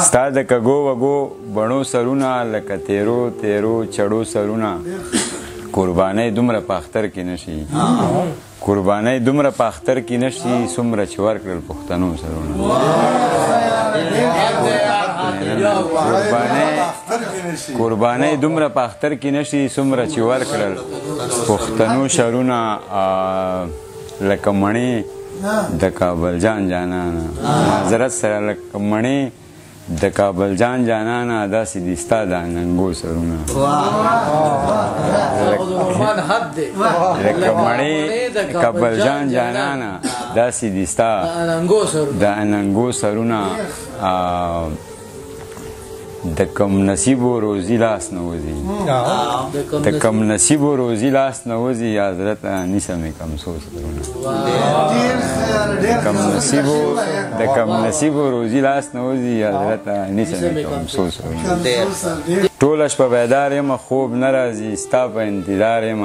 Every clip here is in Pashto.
ستا د کږو وږو بڼو سرونه لکه تیرو تیرو چړو سرونه قربانۍ دومره په اختر کې نشي قربانۍ دومره په اختر کې نشي څومره چې ورکړل پښتنو سرونه قربانۍ دومره په اختر کې نشي څومره چې ورکړل پښتنو سرونه لکه مڼې د کابل جان جانانه معذرت سره لکه مڼې د کابل جان جانانه داسې دي ستا د اننګو سرونه لکه مڼې د کابل جان جانانه داسې دي ستا د اننګو سرونه د کم نصیبو روزي لاس نه وځي د کم نصیبو روزي لاس نه وځي حضرت نیسه مې کمسو سرونه د کم نصیبو روزي لاس نه وځي حضرت نیسه مې کمسو سرونه ټوله شپه بیدار یم خوب نه راځي ستا په انتظار یم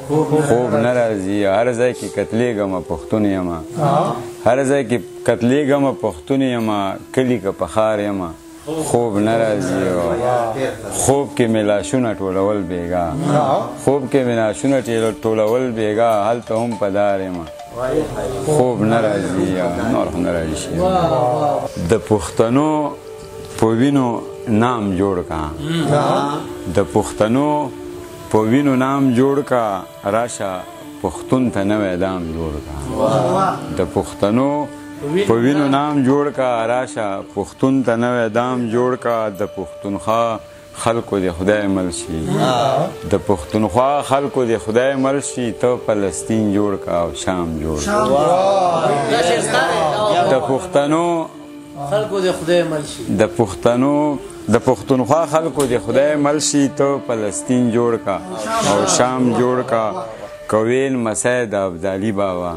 خوب نه راځي هر ځای کې قتلېږم پښتون یم هر ځای کې قتلېږم پښتون یم کلي که په ښار یم خوب نه راځي خوب کې مې لاشونه ټولول بېګا خوب کې مې لاشونه ټولول بېګا هلته هم په دار یم خوب نه راځي نور خو نه راځي د پښتنو په وینو نام جوړ کا د پښتنو په وینو نام جوړ کا راشه پښتون ته نوی دام جوړ کا د پښتنو په وینو نام جوړ کا راشه پښتون ته نوی دام جوړ کا د پښتونخوا خلکو د خدای مل شي د پښتونخوا خلکو د خدای مل شي ته فلسطین جوړ کا او شام جوړ کا د پښتنو خلکو د خدای مل شي د پښتونخوا خلکو د خدای مل شي ته فلسطین جوړ کا او شام جوړ کا کویل مسای د ابدالي بابا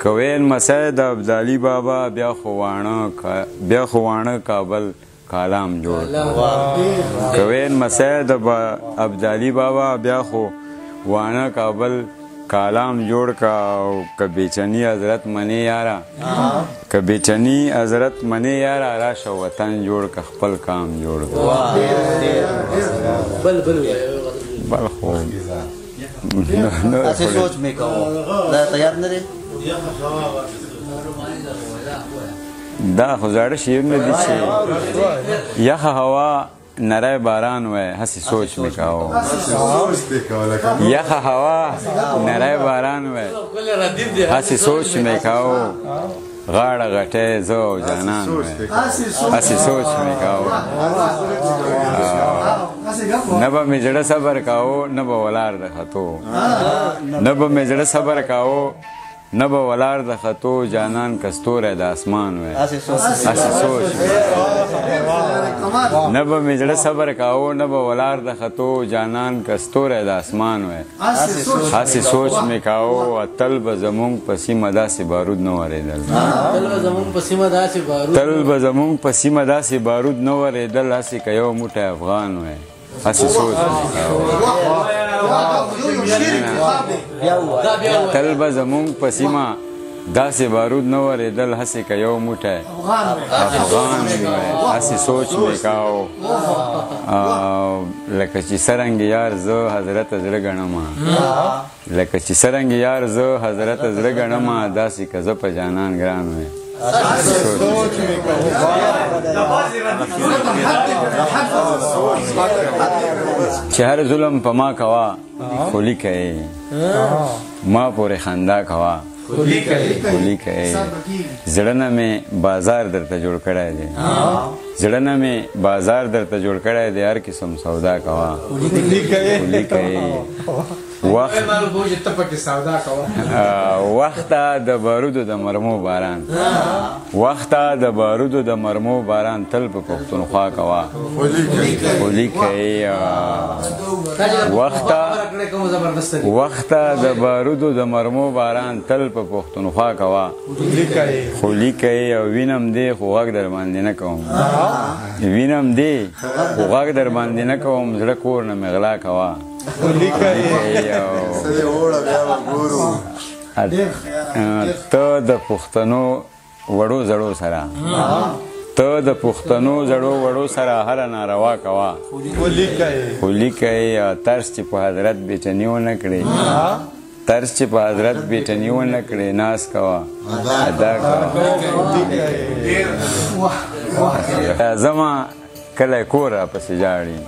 کویل مسای د ابدالي بابا بیا خو واڼه کابل کالام جوړ کویل مسای د ابدالي بابا بیا خو واڼه کابل کالام جوړ کا او کبیچنی حضرت منی یارا کبیچنی حضرت منی یارا راشه وطن جوړ کا خپل کام جوړ کا بل خو ऐसे सोच में कहो तैयार न रहे دا خو زاړه شعرونه دي چې یخه هوا نری باران وای هسې سوچ مې کاوه یخه هوا نری باران وای هسې سوچ مې کاوه غاړه غټې زه او جانان وای هسې سوچ مې کاوه نه به مې زړه صبر کاوه نه به ولاړ د خطو نه به مې زړه صبر کاوه نه به ولاړ د خطو جانان کستوری د اسمان وای هسې سوچ نه به مې زړه صبر کاوه نه به ولاړ د خطو جانان کستوری د اسمان وای هسې سوچ مې کاوه تل به زمونږ په سیمه داسې بارود نه ورېدل تل به زمونږ په سیمه داسې بارود نه ورېدل هسې که یو موټی افغان وای هسې سوچ مې کاوه تل به زمونږ په سیمه داسې بارود نه ورېدل هسې که یو موټی افغان وای هسې سوچ مې کاوه لکه چې څرنګې یار زه حضرت زړه ګڼمه لکه چې څرنګې یار زه حضرت زړه ګڼمه داسې که زه په جانان ګران وای چې هر ظلم په ما کوا خولی کوي ما پورې خندا کوا خولی کوي زړه نه مې بازار درته جوړ کړی دی زړه نه مې بازار درته جوړ کړی دی هر قسم سودا کوا خولی کوي وخته د بارودو د مرمو باران وخته د بارودو د مرمو باران تل په پښتونخوا کوا خولی کوي وخته د بارودو د مرمو باران تل په پښتونخوا کوا خولی کوي او وینم دی خو غږ در باندې نه کوم وینم دی خو غږ در باندې نه کوم زړه کور نه مې غلا کوا ته د پښتنو وړو زړو سره ته د پښتنو زړو وړو سره هره ناروا کوه خو لیکه یې ترس چې په حضرت بیټني ونه کړې ترس چې په حضرت بیټني ونه کړې ناز کوه ادا کوه راځمه کلی کور راپسې ژاړي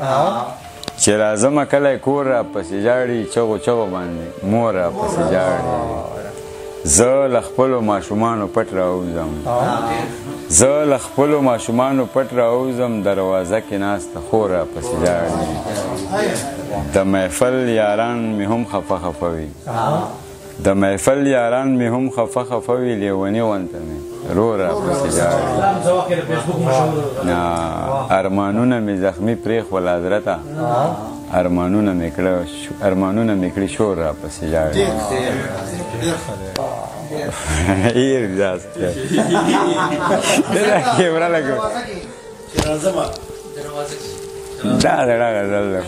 چې راځمه کلی کور راپسې ژاړي چغو چغو باندې مور راپسې ژاړي زه له خپلو ماشومانو پټ راوځم زه له خپلو ماشومانو پټ راوځم دروازه کې ناسته خور راپسې ژاړي د محفل یاران مې هم خفه خفه وي د محفل یاران مې هم خفه خفه وي لیوني غونته مې رو راپسې ژاړي ارمانونه مې زخمي پرېښول حضرته ارمانونه مې کړي شور راپسې ژاړي ایر داس دا کیمرا لګو دا غزل ده